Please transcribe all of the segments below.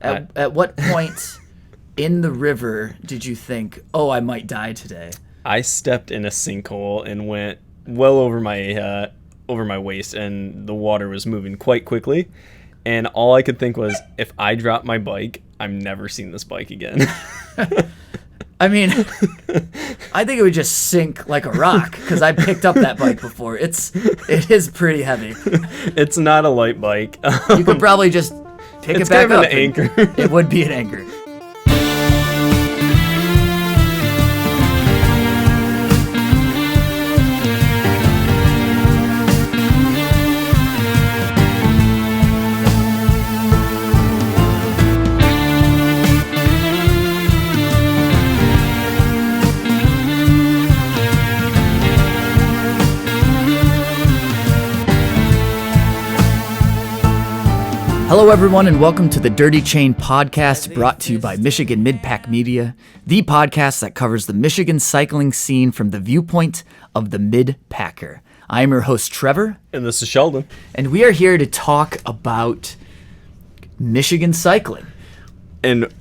At what point in the river did you think, oh, I might die today? I stepped in a sinkhole and went well over my waist, and the water was moving quite quickly. And all I could think was, if I drop my bike, I'm never seeing this bike again. I mean, I think it would just sink like a rock because I picked up that bike before. It is pretty heavy. It's not a light bike. You could probably just pick it back kind of up. An anchor. It would be an anchor. Hello, everyone, and welcome to the Dirty Chain podcast, brought to you by Michigan Midpack Media, the podcast that covers the Michigan cycling scene from the viewpoint of the mid-packer. I am your host, Trevor. And this is Sheldon. And we are here to talk about Michigan cycling. And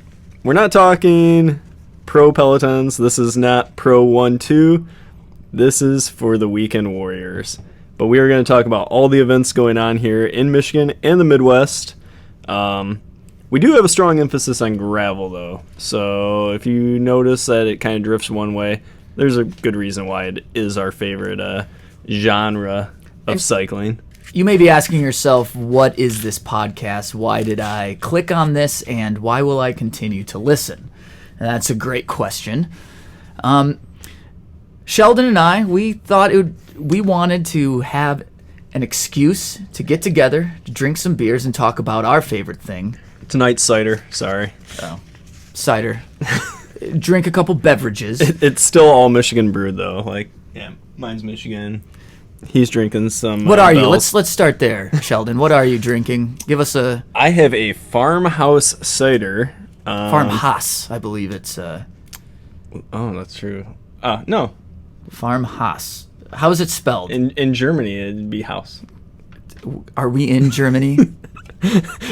we're not talking pro pelotons. This is not pro 1-2. This is for the weekend warriors. But we are going to talk about all the events going on here in Michigan and the Midwest. We do have a strong emphasis on gravel, though. So if you notice that it kind of drifts one way, there's a good reason why it is our favorite genre of cycling. You may be asking yourself, what is this podcast? Why did I click on this? And why will I continue to listen? And that's a great question. Sheldon and I, we wanted to have an excuse to get together, to drink some beers, and talk about our favorite thing. Tonight's cider, sorry. Oh, cider. Drink a couple beverages. It's still all Michigan brewed, though. Like, yeah, mine's Michigan. He's drinking some. What are you? Let's start there, Sheldon. What are you drinking? Give us a. I have a farmhouse cider. Farmhaus, I believe it's. Oh, that's true. No. Farmhaus. How is it spelled? In Germany, it'd be house. Are we in Germany?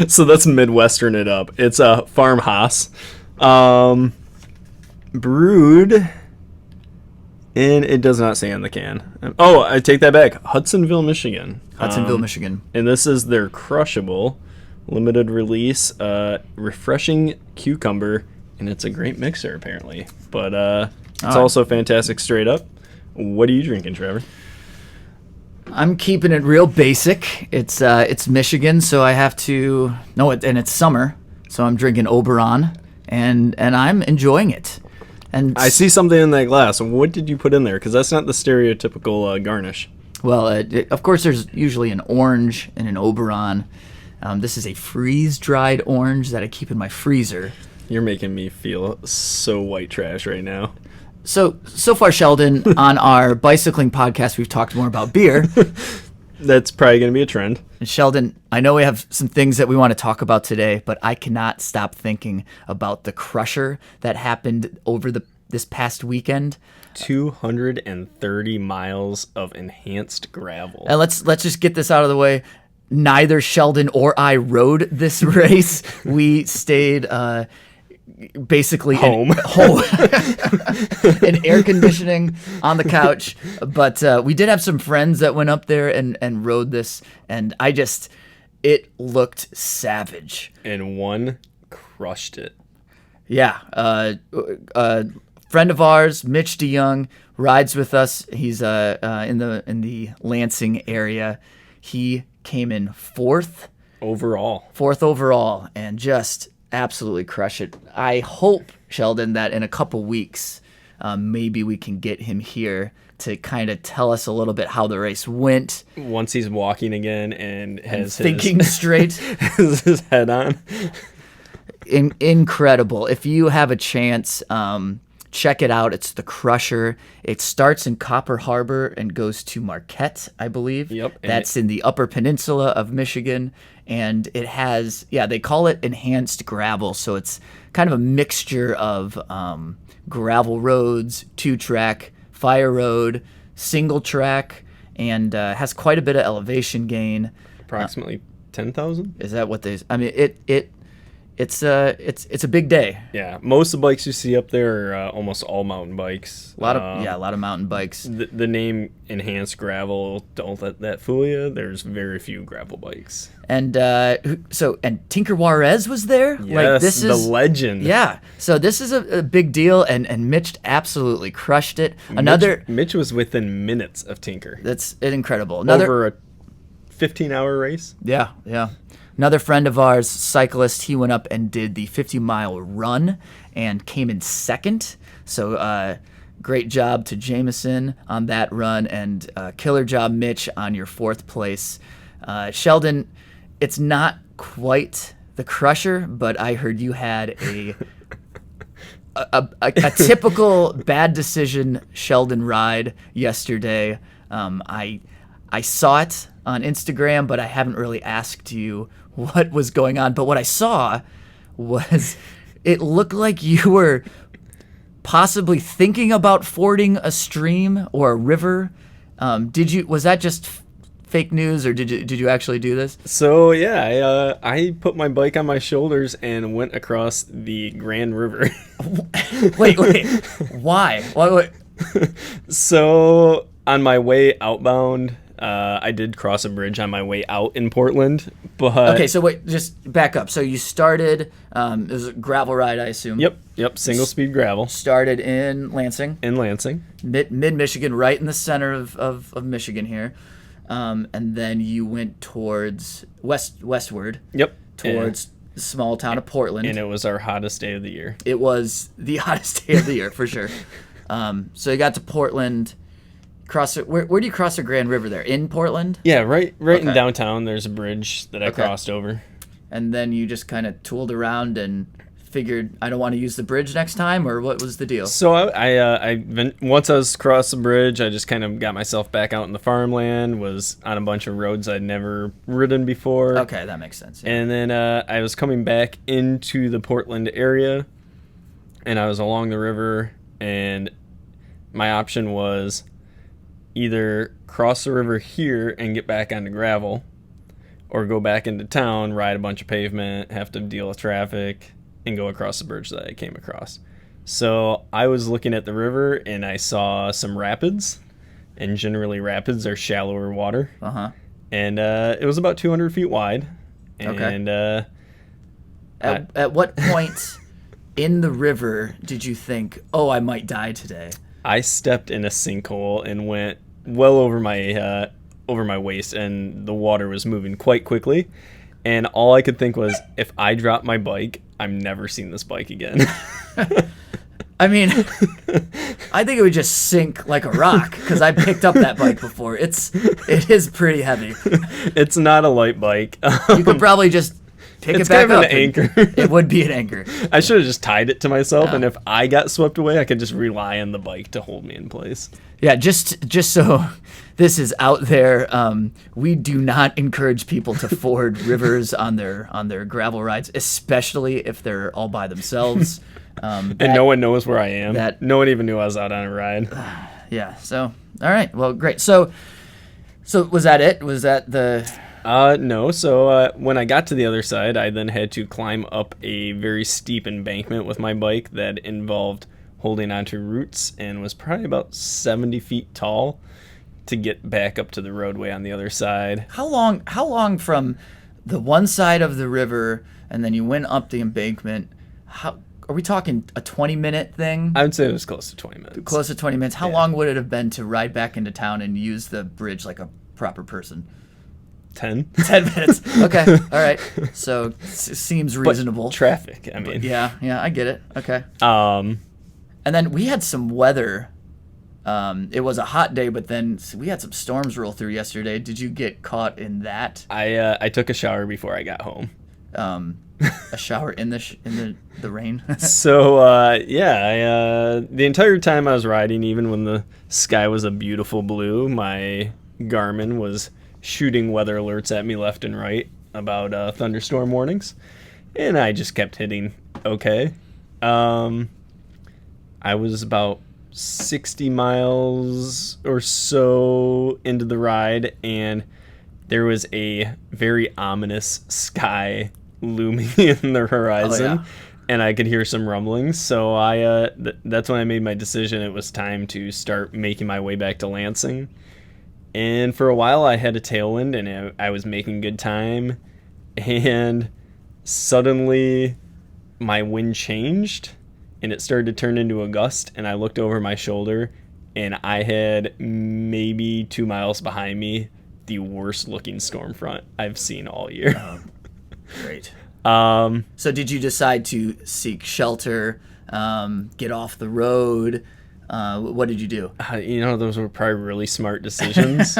So that's Midwestern it up. It's a farmhouse. Brewed, and it does not say on the can. Oh, I take that back. Hudsonville, Michigan. Michigan. And this is their crushable limited release refreshing cucumber, and it's a great mixer apparently. But it's also fantastic straight up. What are you drinking, Trevor? I'm keeping it real basic. It's Michigan, so I have to. No, and it's summer, so I'm drinking Oberon, and I'm enjoying it. And I see something in that glass. What did you put in there? Because that's not the stereotypical garnish. Well, of course, there's usually an orange in an Oberon. This is a freeze-dried orange that I keep in my freezer. You're making me feel so white trash right now. So far, Sheldon, on our bicycling podcast, we've talked more about beer. That's probably going to be a trend. And Sheldon, I know we have some things that we want to talk about today, but I cannot stop thinking about the crusher that happened over this past weekend. 230 miles of enhanced gravel. And let's just get this out of the way. Neither Sheldon or I rode this race. We stayed basically home in air conditioning on the couch, but we did have some friends that went up there and rode this, and it looked savage, and one crushed it. Yeah. A friend of ours, Mitch DeYoung, rides with us. He's in the Lansing area. He came in fourth overall, and just absolutely crush it. I hope, Sheldon, that in a couple weeks, maybe we can get him here to kind of tell us a little bit how the race went. Once he's walking again and has thinking straight, has his head on. Incredible. If you have a chance, check it out. It's the Crusher. It starts in Copper Harbor and goes to Marquette, I believe. Yep. That's in the Upper Peninsula of Michigan. And it has, they call it enhanced gravel. So it's kind of a mixture of gravel roads, 2-track, fire road, single track, and has quite a bit of elevation gain. Approximately 10,000? Is that what they? I mean, it's a big day. Yeah, most of the bikes you see up there are almost all mountain bikes. A lot of mountain bikes. The name Enhanced Gravel, don't let that fool you. There's very few gravel bikes. And Tinker Juarez was there. Yes, the legend. Yeah, so this is a big deal, and Mitch absolutely crushed it. Mitch was within minutes of Tinker. That's incredible. Over a 15-hour race. Yeah. Another friend of ours, cyclist, he went up and did the 50-mile run and came in second. So great job to Jameson on that run, and killer job, Mitch, on your fourth place. Sheldon, it's not quite the Crusher, but I heard you had a typical bad decision Sheldon ride yesterday. I saw it on Instagram, but I haven't really asked you what was going on. But what I saw was it looked like you were possibly thinking about fording a stream or a river. Was that just fake news, or did you actually do this? So yeah, I put my bike on my shoulders and went across the Grand River. wait, why? Wait. So on my way outbound, I did cross a bridge on my way out in Portland, but... Okay, so wait, just back up. So you started, it was a gravel ride, I assume. Yep, single-speed gravel. Started in Lansing. Mid-Michigan, right in the center of Michigan here. And then you went towards westward. Yep. Towards the small town of Portland. And it was our hottest day of the year. It was the hottest day of the year, for sure. So you got to Portland... Where do you cross the Grand River there? In Portland? Yeah, right in downtown. There's a bridge that I crossed over. And then you just kind of tooled around and figured, I don't want to use the bridge next time, or what was the deal? So once I was across the bridge, I just kind of got myself back out in the farmland, was on a bunch of roads I'd never ridden before. Okay, that makes sense. Yeah. And then I was coming back into the Portland area, and I was along the river, and my option was either cross the river here and get back onto gravel, or go back into town, ride a bunch of pavement, have to deal with traffic, and go across the bridge that I came across. So I was looking at the river, and I saw some rapids, and generally rapids are shallower water. And it was about 200 feet wide. And at what point in the river did you think, oh, I might die today? I stepped in a sinkhole and went well over my waist, and the water was moving quite quickly. And all I could think was, if I drop my bike, I'm never seeing this bike again. I mean, I think it would just sink like a rock, because I picked up that bike before. It is pretty heavy. It's not a light bike. You could probably just pick it back up. It's kind of an anchor. It would be an anchor. I should have just tied it to myself, and if I got swept away, I could just rely on the bike to hold me in place. Yeah, just so this is out there, we do not encourage people to ford rivers on their gravel rides, especially if they're all by themselves. And no one knows where I am. No one even knew I was out on a ride. Yeah. So, all right. Well, great. So was that it? Was that the... No. So when I got to the other side, I then had to climb up a very steep embankment with my bike that involved holding onto roots and was probably about 70 feet tall to get back up to the roadway on the other side. How long from the one side of the river and then you went up the embankment? Are we talking a 20-minute thing? I would say it was close to 20 minutes. Close to 20 minutes. How long would it have been to ride back into town and use the bridge like a proper person? 10 minutes. Okay. All right. So seems reasonable. But traffic, I mean. Yeah, I get it. Okay. And then we had some weather. It was a hot day, but then we had some storms roll through yesterday. Did you get caught in that? I took a shower before I got home. A shower in the rain. So the entire time I was riding, even when the sky was a beautiful blue, my Garmin was shooting weather alerts at me left and right about thunderstorm warnings, and I just kept hitting okay. I was about 60 miles or so into the ride, and there was a very ominous sky looming in the horizon. Oh, yeah. And I could hear some rumblings, so that's when I made my decision. It was time to start making my way back to Lansing. And for a while, I had a tailwind, and I was making good time. And suddenly, my wind changed, and it started to turn into a gust. And I looked over my shoulder, and I had maybe 2 miles behind me the worst-looking storm front I've seen all year. Great. So did you decide to seek shelter, get off the road? What did you do? Those were probably really smart decisions.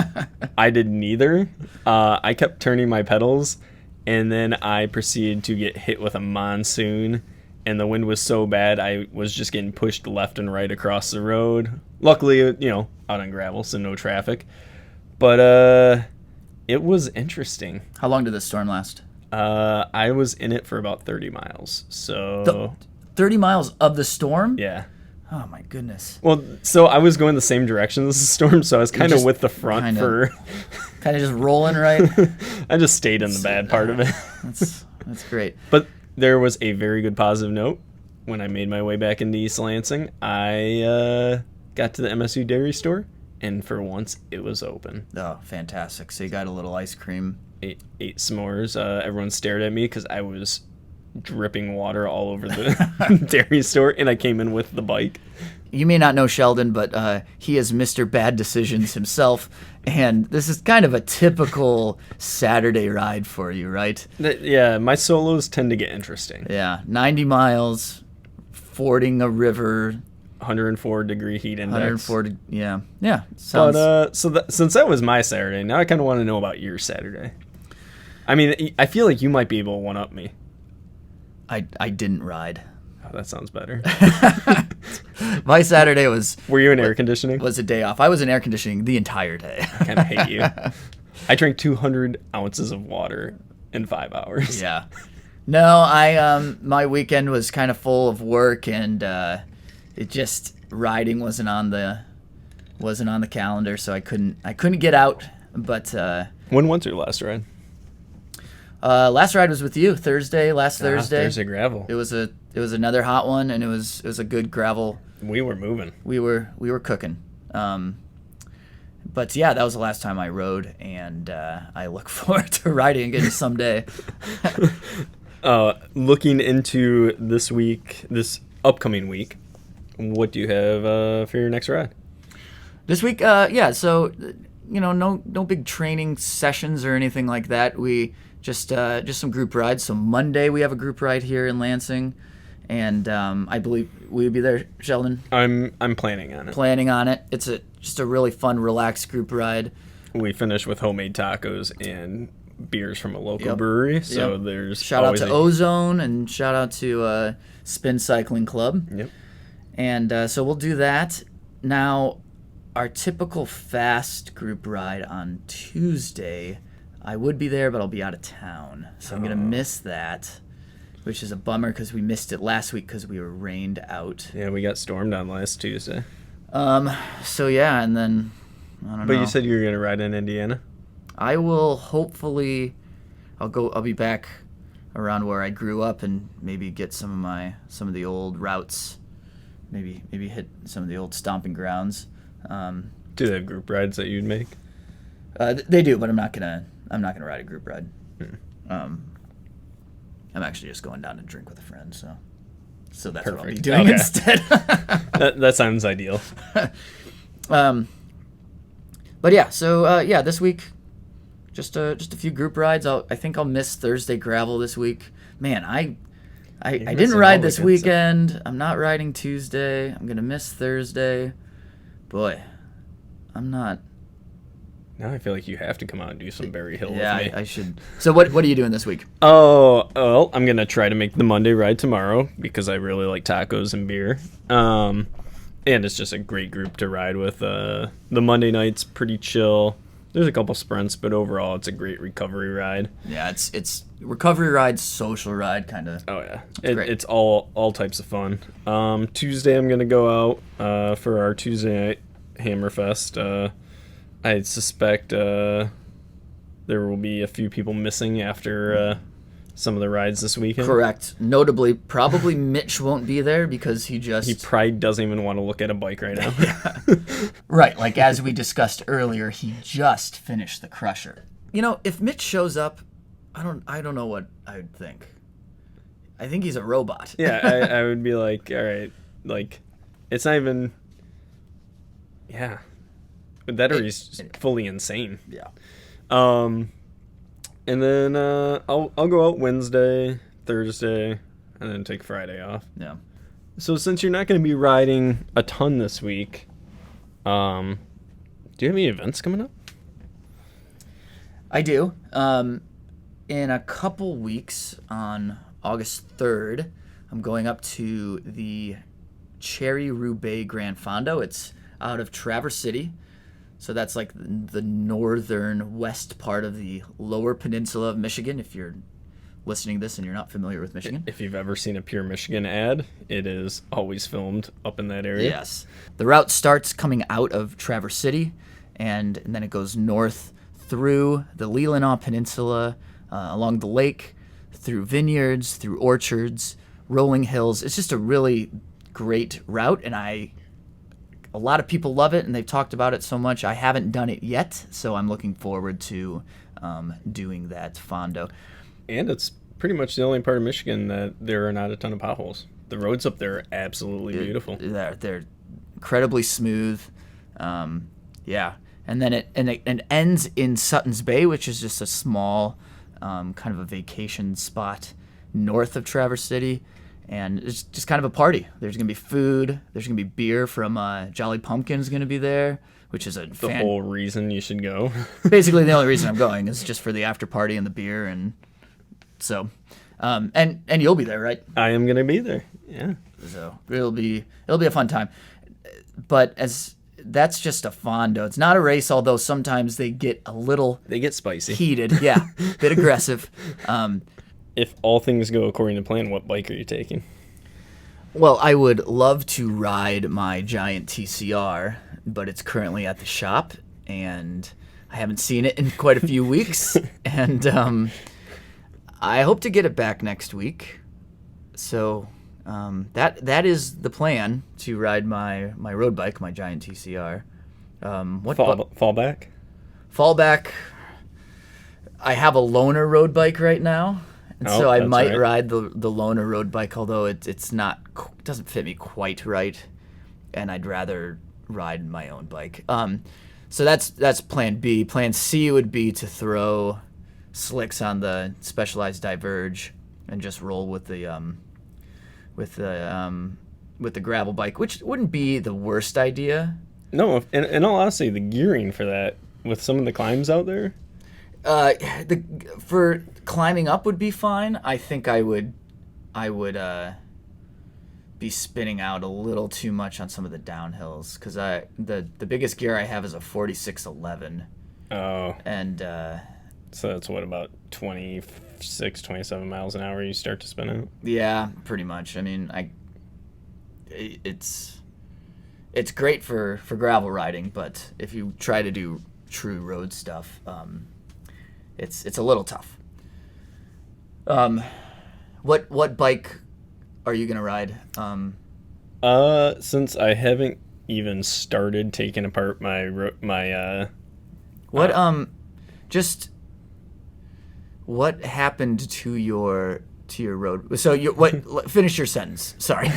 I did neither. I kept turning my pedals, and then I proceeded to get hit with a monsoon, and the wind was so bad I was just getting pushed left and right across the road. Luckily, out on gravel, so no traffic. But it was interesting. How long did this storm last? I was in it for about 30 miles. So 30 miles of the storm? Yeah. Oh my goodness. Well, so I was going the same direction as the storm, so I was kind of with the front for kind of just rolling, right? I just stayed in the bad part of it. That's great. But there was a very good positive note. When I made my way back into East Lansing, I got to the MSU dairy store, and for once it was open. Oh, fantastic. So you got a little ice cream. Ate s'mores. Everyone stared at me because I was dripping water all over the dairy store, and I came in with the bike. You may not know Sheldon, but he is Mr. Bad Decisions himself, and this is kind of a typical Saturday ride for you, right? Yeah, my solos tend to get interesting. Yeah, 90 miles, fording a river. 104-degree heat index. 104, yeah. Sounds... But since that was my Saturday, now I kind of want to know about your Saturday. I mean, I feel like you might be able to one-up me. I didn't ride. Oh, that sounds better. My Saturday was... Were you in air conditioning? Was a day off. I was in air conditioning the entire day. I kind of hate you. I drank 200 ounces of water in 5 hours. Yeah. No, my weekend was kind of full of work, and it just riding wasn't on the calendar, so I couldn't get out. But when was your last ride? Last ride was with you Thursday. Thursday gravel. It was another hot one, and it was a good gravel. We were moving. We were cooking. But yeah, that was the last time I rode, and I look forward to riding again someday. Looking into this upcoming week, what do you have for your next ride? This week, so no big training sessions or anything like that. We just some group rides. So Monday we have a group ride here in Lansing, and I believe we'll be there, Sheldon. I'm planning on it. It's just a really fun, relaxed group ride. We finish with homemade tacos and beers from a local brewery. So there's shout out to Ozone and shout out to Spin Cycling Club. Yep. And so we'll do that. Now, our typical fast group ride on Tuesday, I would be there, but I'll be out of town. So I'm going to miss that, which is a bummer because we missed it last week because we were rained out. Yeah, we got stormed on last Tuesday. So yeah, and then, I don't know. But you said you were going to ride in Indiana? I will hopefully, I'll be back around where I grew up and maybe get some of the old routes. Maybe hit some of the old stomping grounds. Do they have group rides that you'd make? They do, but I'm not gonna ride a group ride. I'm actually just going down to drink with a friend, so that's Perfect. what I'll be doing instead. that sounds ideal. But yeah, so this week, just a few group rides. I think I'll miss Thursday gravel this week. Man, I didn't ride this weekend. I'm not riding Tuesday. I'm gonna miss Thursday. Boy, I'm not. Now I feel like you have to come out and do some Berry Hill with me. I should. So what are you doing this week? Oh, well, I'm going to try to make the Monday ride tomorrow because I really like tacos and beer. And it's just a great group to ride with. The Monday night's pretty chill. There's a couple sprints, but overall it's a great recovery ride. Yeah, it's recovery ride, social ride kind of. Oh, yeah. It's all types of fun. Tuesday I'm going to go out for our Tuesday night Hammerfest. I suspect there will be a few people missing after some of the rides this weekend. Correct. Notably, probably Mitch won't be there because he probably doesn't even want to look at a bike right now. Right, like as we discussed earlier, he just finished the Crusher. If Mitch shows up, I don't know what I would think. I think he's a robot. Yeah, I would be like, all right, like, it's not even. Yeah, that or he's fully insane. Yeah. And then I'll go out Wednesday, Thursday, and then take Friday off. Yeah. So since you're not going to be riding a ton this week, do you have any events coming up? I do. In a couple weeks, on August 3rd, I'm going up to the Cherry Roubaix Grand Fondo. It's out of Traverse City. So that's like the northern west part of the lower peninsula of Michigan, if you're listening to this and you're not familiar with Michigan. If you've ever seen a Pure Michigan ad, it is always filmed up in that area. Yes. The route starts coming out of Traverse City, and then it goes north through the Leelanau Peninsula, along the lake, through vineyards, through orchards, rolling hills. It's just a really great route, and a lot of people love it, and they've talked about it so much. I haven't done it yet, so I'm looking forward to doing that fondo. And it's pretty much the only part of Michigan that there are not a ton of potholes. The roads up there are absolutely beautiful. They're incredibly smooth. Yeah. And then it ends in Sutton's Bay, which is just a small kind of a vacation spot north of Traverse City. And it's just kind of a party. There's going to be food. There's going to be beer from Jolly Pumpkin's going to be there, which is the whole reason you should go. Basically, the only reason I'm going is just for the after party and the beer. And so, and you'll be there, right? I am going to be there. Yeah. So it'll be a fun time. But that's just a fondo. It's not a race, although sometimes they get spicy, heated. Yeah, a bit aggressive. If all things go according to plan, what bike are you taking? Well, I would love to ride my giant TCR, but it's currently at the shop, and I haven't seen it in quite a few weeks. And I hope to get it back next week. So that is the plan, to ride my road bike, my giant TCR. Fallback? Fallback. I have a loaner road bike right now. And so I might ride the loaner road bike, although it doesn't fit me quite right, and I'd rather ride my own bike. So that's plan B. Plan C would be to throw slicks on the Specialized Diverge and just roll with the gravel bike, which wouldn't be the worst idea. No, in all honesty, the gearing for that with some of the climbs out there. For climbing up would be fine. I think I would be spinning out a little too much on some of the downhills, because the biggest gear I have is a 4611. Oh. And so that's what, about 26, 27 miles an hour you start to spin out? Yeah, pretty much. I mean, it's great for gravel riding, but if you try to do true road stuff, it's a little tough. What bike are you gonna ride? Since I haven't even started taking apart what happened to your road? So finish your sentence. Sorry.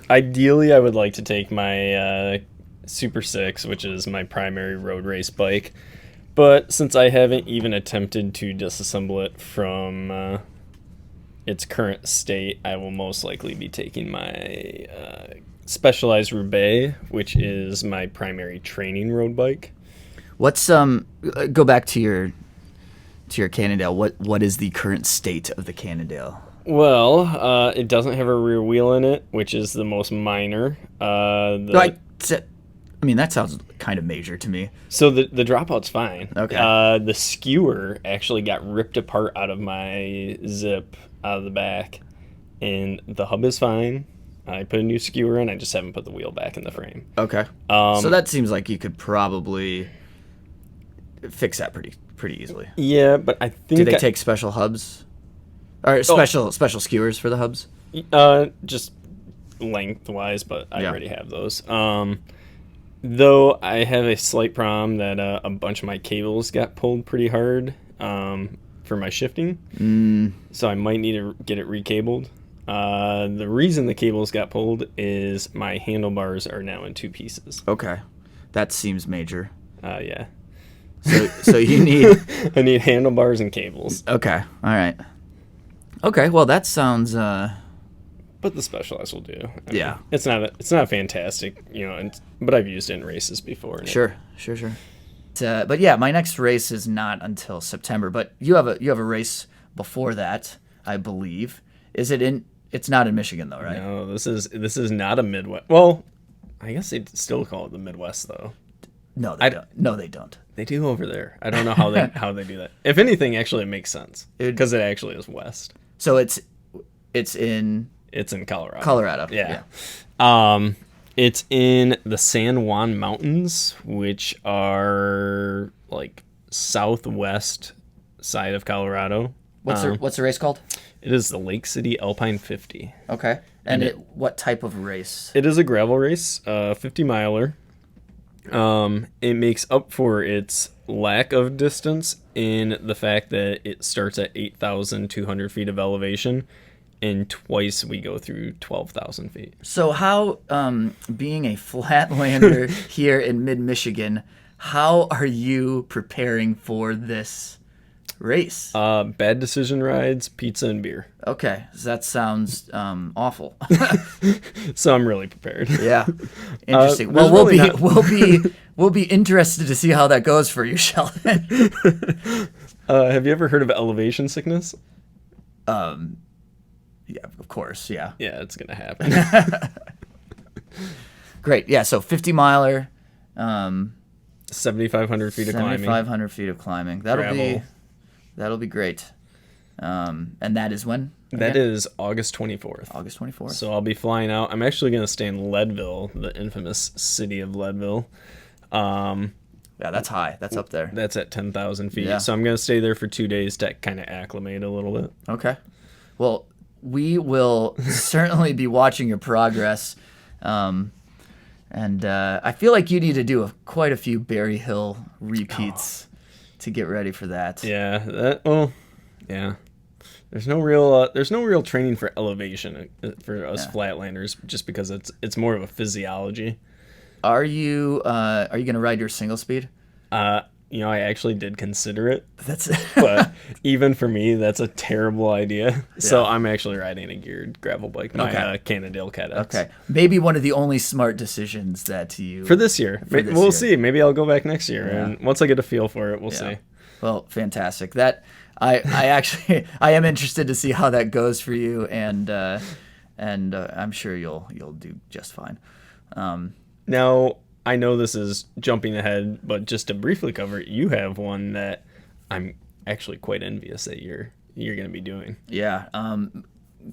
Ideally, I would like to take my Super 6, which is my primary road race bike. But since I haven't even attempted to disassemble it from its current state, I will most likely be taking my Specialized Roubaix, which is my primary training road bike. What's go back to your Cannondale. What is the current state of the Cannondale? Well, it doesn't have a rear wheel in it, which is the most minor. I mean, that sounds kind of major to me. So the dropout's fine. Okay. The skewer actually got ripped apart out of my zip out of the back, and the hub is fine. I put a new skewer in. I just haven't put the wheel back in the frame. Okay. So that seems like you could probably fix that pretty pretty easily. Yeah, but I think Do they take special hubs? Or special skewers for the hubs? Just lengthwise, but I Yeah. already have those. Though I have a slight problem that a bunch of my cables got pulled pretty hard for my shifting. So I might need to get it recabled. The reason the cables got pulled is my handlebars are now in 2 pieces. Okay. That seems major. Yeah. So you need... I need handlebars and cables. Okay. All right. Okay. Well, that sounds... But the Specialized will do. I Yeah. mean, it's not fantastic, but I've used it in races before. And Sure. But yeah, my next race is not until September. But you have a race before that, I believe. Is it in? It's not in Michigan though, right? No, this is not a Midwest. Well, I guess they still call it the Midwest though. No, they don't. No, they don't. They do over there. I don't know how they do that. If anything, actually, it makes sense because it actually is west. So it's in Colorado. Colorado. Yeah. It's in the San Juan Mountains, which are like southwest side of Colorado. What's the race called? It is the Lake City Alpine 50. Okay. And what type of race? It is a gravel race, 50-miler. It makes up for its lack of distance in the fact that it starts at 8,200 feet of elevation, and twice we go through 12,000 feet. So how, being a flatlander here in mid-Michigan, how are you preparing for this race? Bad decision rides, pizza, and beer. Okay, so that sounds awful. So I'm really prepared. Yeah, interesting. there's Well, really we'll be interested to see how that goes for you, Sheldon. Have you ever heard of elevation sickness? Yeah, of course. Yeah. Yeah, it's gonna happen. Great. Yeah. So 50-miler, 7,500 feet of climbing. 7,500 feet of climbing. That'll be great. And that is when? That is August 24th. August 24th. So I'll be flying out. I'm actually going to stay in Leadville, the infamous city of Leadville. Yeah, that's high. That's up there. That's at 10,000 feet. Yeah. So I'm going to stay there for 2 days to kind of acclimate a little bit. Okay. Well, we will certainly be watching your progress. And I feel like you need to do quite a few Berry Hill repeats to get ready for that. Yeah. Yeah. There's no real training for elevation for us flatlanders, just because it's more of a physiology. Are you going to ride your single speed? I actually did consider it. That's But even for me, that's a terrible idea. So I'm actually riding a geared gravel bike, my Cannondale Cadets. okay. Maybe one of the only smart decisions that you For this year. We'll year. see. Maybe I'll go back next year. Yeah. And once I get a feel for it, we'll see. Well, fantastic. That I actually I am interested to see how that goes for you, and I'm sure you'll do just fine. Now, I know this is jumping ahead, but just to briefly cover it, you have one that I'm actually quite envious that you're going to be doing. Yeah.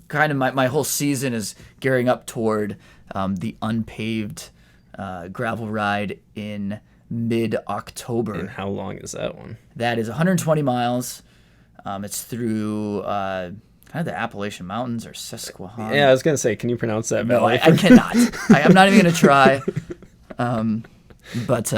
Kind of my whole season is gearing up toward the unpaved gravel ride in mid-October. And how long is that one? That is 120 miles. It's through kind of the Appalachian Mountains or Susquehanna. Yeah, I was going to say, can you pronounce that? No, valley? I cannot. I'm not even going to try. But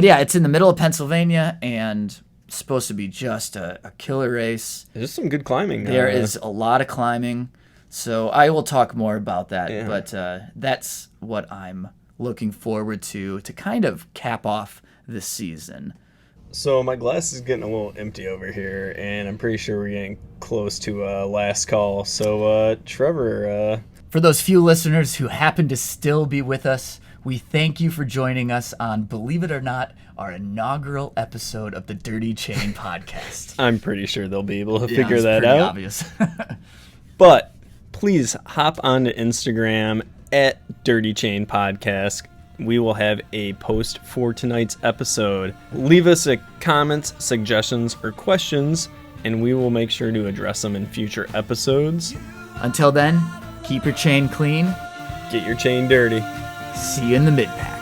yeah, it's in the middle of Pennsylvania and supposed to be just a killer race. There's some good climbing. There is a lot of climbing. So I will talk more about that. Yeah. But that's what I'm looking forward to kind of cap off this season. So my glass is getting a little empty over here, and I'm pretty sure we're getting close to last call. So Trevor, For those few listeners who happen to still be with us, we thank you for joining us on, believe it or not, our inaugural episode of the Dirty Chain podcast. I'm pretty sure they'll be able to Yeah, figure it's that pretty out. obvious. But please hop onto Instagram at Dirty Chain Podcast. We will have a post for tonight's episode. Leave us a comments, suggestions, or questions, and we will make sure to address them in future episodes. Until then, keep your chain clean. Get your chain dirty. See you in the Midpack.